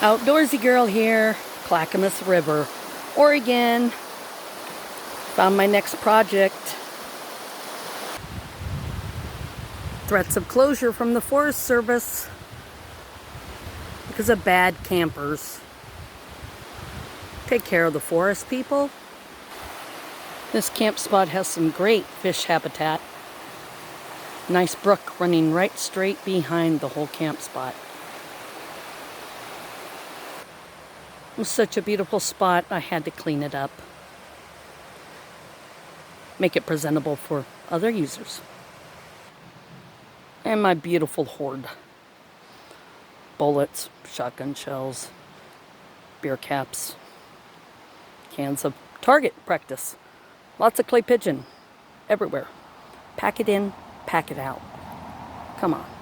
Outdoorsy girl here, Clackamas River, Oregon. Found my next project. Threats of closure from the Forest Service because of bad campers. Take care of the forest, people. This camp spot has some great fish habitat. Nice brook running right straight behind the whole camp spot. It was such a beautiful spot, I had to clean it up. Make it presentable for other users. And my beautiful hoard. Bullets, shotgun shells, beer caps, cans of target practice. Lots of clay pigeon everywhere. Pack it in, pack it out. Come on.